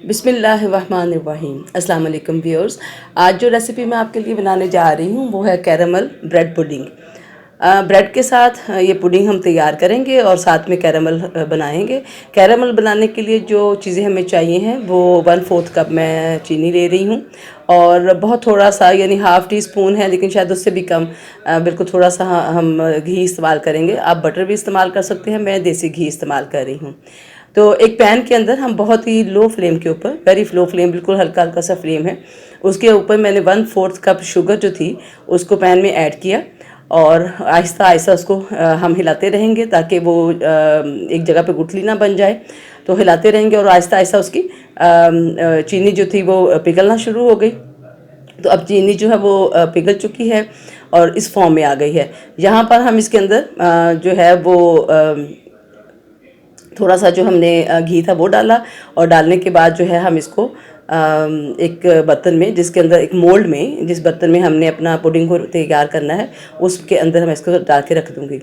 बिस्मिल्लाहिर्रहमानिर्रहीम। अस्सलाम वालेकुम व्यूअर्स। आज जो रेसिपी मैं आपके लिए बनाने जा रही हूँ वो है कैरमल ब्रेड पुडिंग। ब्रेड के साथ ये पुडिंग हम तैयार करेंगे और साथ में कैरमल बनाएंगे। कैरमल बनाने के लिए जो चीज़ें हमें चाहिए हैं वो 1/4 कप मैं चीनी ले रही हूँ और बहुत थोड़ा सा यानी हाफ़ टी स्पून है, लेकिन शायद उससे भी कम, बिल्कुल थोड़ा सा हम घी इस्तेमाल करेंगे। आप बटर भी इस्तेमाल कर सकते हैं, मैं देसी घी इस्तेमाल कर रही हूँ। तो एक पैन के अंदर हम बहुत ही लो फ्लेम के ऊपर, वेरी लो फ्लेम, बिल्कुल हल्का हल्का सा फ्लेम है, उसके ऊपर मैंने 1/4 कप शुगर जो थी उसको पैन में ऐड किया और आहिस्ता आहिस्ता उसको हम हिलाते रहेंगे ताकि वो एक जगह पे गुठली ना बन जाए। तो हिलाते रहेंगे और आहिस्ता आहिस्ता उसकी चीनी जो थी वो पिघलना शुरू हो गई। तो अब चीनी जो है वो पिघल चुकी है और इस फॉर्म में आ गई है। यहाँ पर हम इसके अंदर जो है वो थोड़ा सा जो हमने घी था वो डाला और डालने के बाद जो है हम इसको एक बर्तन में, जिसके अंदर एक मोल्ड में, जिस बर्तन में हमने अपना पुडिंग को तैयार करना है उसके अंदर हम इसको डाल के रख दूँगी।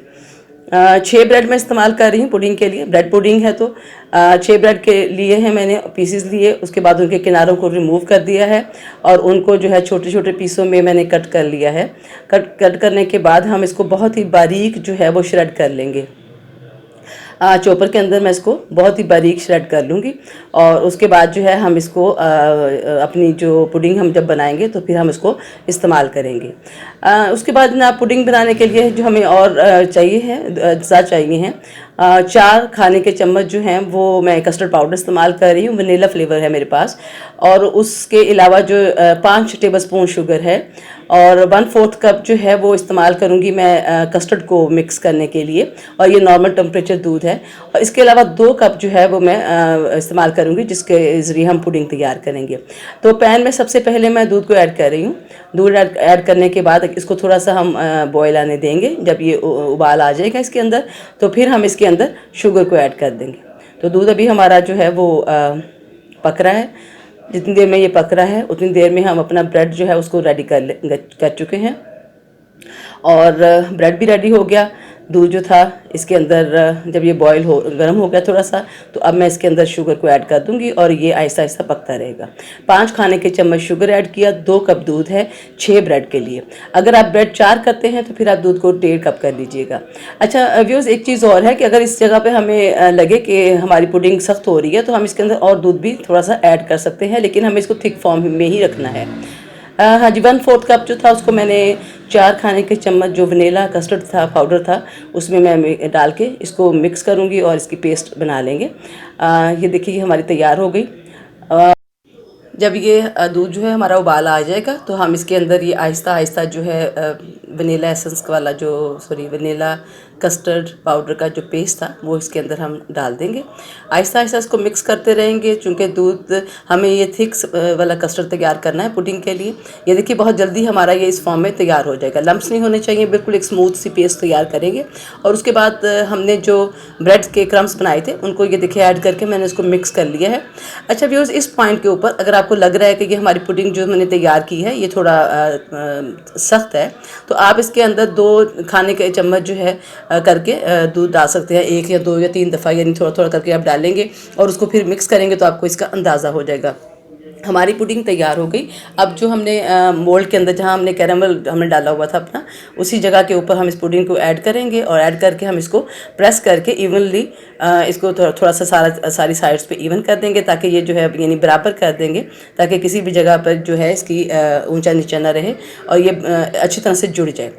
6 ब्रेड मैं इस्तेमाल कर रही हूँ पुडिंग के लिए। ब्रेड पुडिंग है तो 6 ब्रेड के लिए हैं मैंने पीसेस लिए। उसके बाद उनके किनारों को रिमूव कर दिया है और उनको जो है छोटे छोटे पीसों में मैंने कट कर लिया है। कट करने के बाद हम इसको बहुत ही बारीक जो है वो श्रेड कर लेंगे। चॉपर के अंदर मैं इसको बहुत ही बारीक श्रेड कर लूँगी और उसके बाद जो है हम इसको अपनी जो पुडिंग हम जब बनाएंगे तो फिर हम इसको इस्तेमाल करेंगे। उसके बाद ना पुडिंग बनाने के लिए जो हमें और चाहिए है, अज्जा चाहिए हैं। 4 खाने के चम्मच जो हैं वो मैं कस्टर्ड पाउडर इस्तेमाल कर रही हूँ, वनीला फ्लेवर है मेरे पास। और उसके अलावा जो 5 टेबलस्पून शुगर है और 1/4 कप जो है वो इस्तेमाल करूँगी मैं कस्टर्ड को मिक्स करने के लिए, और ये नॉर्मल टेम्परेचर दूध है। और इसके अलावा 2 कप जो है वो मैं इस्तेमाल करूँगी जिसके ज़रिए हम पुडिंग तैयार करेंगे। तो पैन में सबसे पहले मैं दूध को ऐड कर रही हूँ। दूध ऐड करने के बाद इसको थोड़ा सा हम बॉयल आने देंगे। जब ये उबाल आ जाएगा इसके अंदर तो फिर हम इसके अंदर शुगर को ऐड कर देंगे। तो दूध अभी हमारा जो है वो पक रहा है। जितनी देर में ये पक रहा है उतनी देर में हम अपना ब्रेड जो है उसको रेडी कर चुके हैं और ब्रेड भी रेडी हो गया। दूध जो था इसके अंदर जब ये बॉयल गर्म हो गया थोड़ा सा, तो अब मैं इसके अंदर शुगर को ऐड कर दूंगी और ये आहिस्ता आहिस्ता पकता रहेगा। 5 खाने के चम्मच शुगर ऐड किया, 2 कप दूध है 6 ब्रेड के लिए। अगर आप ब्रेड 4 करते हैं तो फिर आप दूध को 1.5 कप कर लीजिएगा। अच्छा व्यूअर्स, एक चीज़ और है कि अगर इस जगह पे हमें लगे कि हमारी पुडिंग सख्त हो रही है तो हम इसके अंदर और दूध भी थोड़ा सा ऐड कर सकते हैं, लेकिन हमें इसको थिक फॉर्म में ही रखना है। हाँ जी, 1/4 कप जो था उसको मैंने 4 खाने के चम्मच जो वनीला कस्टर्ड था पाउडर था उसमें मैं डाल के इसको मिक्स करूँगी और इसकी पेस्ट बना लेंगे। ये देखिए हमारी तैयार हो गई। जब ये दूध जो है हमारा उबाल आ जाएगा तो हम इसके अंदर ये आहिस्ता आहिस्ता जो है वनीला एसेंस वाला वनीला कस्टर्ड पाउडर का जो पेस्ट था वो इसके अंदर हम डाल देंगे। आहिस्ता आहिस्ता इसको मिक्स करते रहेंगे चूँकि दूध हमें ये थिक वाला कस्टर्ड तैयार करना है पुडिंग के लिए। ये देखिए बहुत जल्दी हमारा ये इस फॉर्म में तैयार हो जाएगा। लम्प्स नहीं होने चाहिए, बिल्कुल एक स्मूथ सी पेस्ट तैयार करेंगे। और उसके बाद हमने जो ब्रेड के क्रम्स बनाए थे उनको ये देखिए ऐड करके मैंने इसको मिक्स कर लिया है। अच्छा व्यूअर्स, इस पॉइंट के ऊपर अगर आपको लग रहा है कि ये हमारी पुडिंग जो मैंने तैयार की है ये थोड़ा सख्त है तो आप इसके अंदर 2 खाने के चम्मच जो है करके दूध डाल सकते हैं। 1 या 2 या 3 दफ़ा यानी थोड़ा थोड़ा करके आप डालेंगे और उसको फिर मिक्स करेंगे तो आपको इसका अंदाज़ा हो जाएगा। हमारी पुडिंग तैयार हो गई। अब जो हमने मोल्ड के अंदर जहाँ हमने कैरमल हमने डाला हुआ था अपना, उसी जगह के ऊपर हम इस पुडिंग को ऐड करेंगे और ऐड करके हम इसको प्रेस करके इवनली इसको थोड़ा सा सारी साइड्स पे इवन कर देंगे ताकि ये जो है यानी बराबर कर देंगे ताकि किसी भी जगह पर जो है इसकी ऊंचा नीचा ना रहे और ये अच्छी तरह से जुड़ जाए।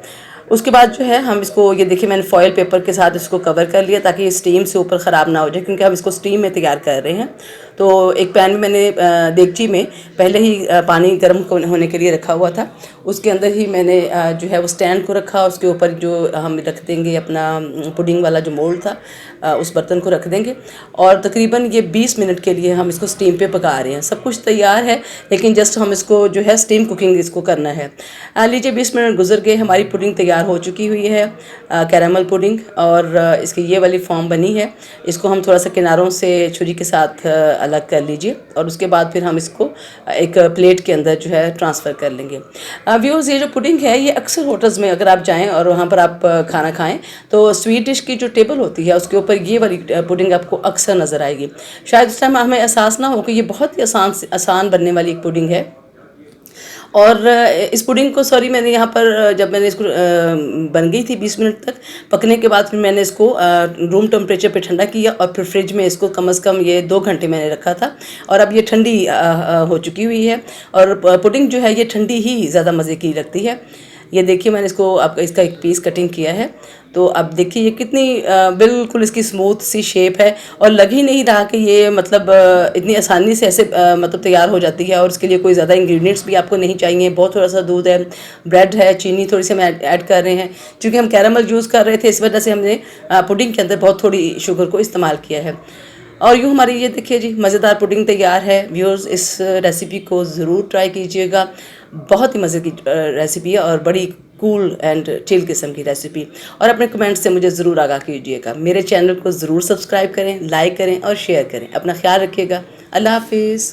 उसके बाद जो है हम इसको, ये देखिए मैंने फॉयल पेपर के साथ इसको कवर कर लिया ताकि ये स्टीम से ऊपर ख़राब ना हो जाए, क्योंकि हम इसको स्टीम में तैयार कर रहे हैं। तो एक पैन में मैंने देगची में पहले ही पानी गर्म होने के लिए रखा हुआ था। उसके अंदर ही मैंने जो है वो स्टैंड को रखा, उसके ऊपर जो हम रख देंगे अपना पुडिंग वाला जो मोल्ड था उस बर्तन को रख देंगे और तकरीबन ये 20 मिनट के लिए हम इसको स्टीम पे पका रहे हैं। सब कुछ तैयार है लेकिन जस्ट हम इसको जो है स्टीम कुकिंग इसको करना है। लीजिए 20 मिनट गुजर गए, हमारी पुडिंग तैयार हो चुकी हुई है, कैरामल पुडिंग, और इसकी ये वाली फॉर्म बनी है। इसको हम थोड़ा सा किनारों से छुरी के साथ अलग कर लीजिए और उसके बाद फिर हम इसको एक प्लेट के अंदर जो है ट्रांसफ़र कर लेंगे। व्यूअर्स, ये जो पुडिंग है ये अक्सर होटल्स में अगर आप जाएं और वहाँ पर आप खाना खाएं तो स्वीट डिश की जो टेबल होती है उसके ऊपर ये वाली पुडिंग आपको अक्सर नज़र आएगी। शायद उस टाइम हमें एहसास ना हो कि ये बहुत ही आसान बनने वाली एक पुडिंग है। और इस पुडिंग को मैंने यहाँ पर जब मैंने इसको बन गई थी 20 मिनट तक पकने के बाद फिर मैंने इसको रूम टेम्परेचर पे ठंडा किया और फिर फ्रिज में इसको कम से कम ये 2 घंटे मैंने रखा था और अब ये ठंडी हो चुकी हुई है। और पुडिंग जो है ये ठंडी ही ज़्यादा मज़े की लगती है। ये देखिए मैंने इसको अब इसका एक पीस कटिंग किया है तो अब देखिए ये कितनी बिल्कुल इसकी स्मूथ सी शेप है और लग ही नहीं रहा कि ये मतलब इतनी आसानी से ऐसे मतलब तैयार हो जाती है। और इसके लिए कोई ज़्यादा इंग्रेडिएंट्स भी आपको नहीं चाहिए। बहुत थोड़ा सा दूध है, ब्रेड है, चीनी थोड़ी सी हम ऐड कर रहे हैं क्योंकि हम कैरामल यूज़ कर रहे थे, इस वजह से हमने पुडिंग के अंदर बहुत थोड़ी शुगर को इस्तेमाल किया है। और यूँ हमारी ये देखिए जी मज़ेदार पुडिंग तैयार है। व्यूअर्स, इस रेसिपी को ज़रूर ट्राई कीजिएगा। बहुत ही मज़े की रेसिपी है और बड़ी कूल एंड चिल किस्म की रेसिपी। और अपने कमेंट्स से मुझे ज़रूर आगाह कीजिएगा। मेरे चैनल को ज़रूर सब्सक्राइब करें, लाइक करें और शेयर करें। अपना ख्याल रखिएगा। अल्लाह हाफिज़।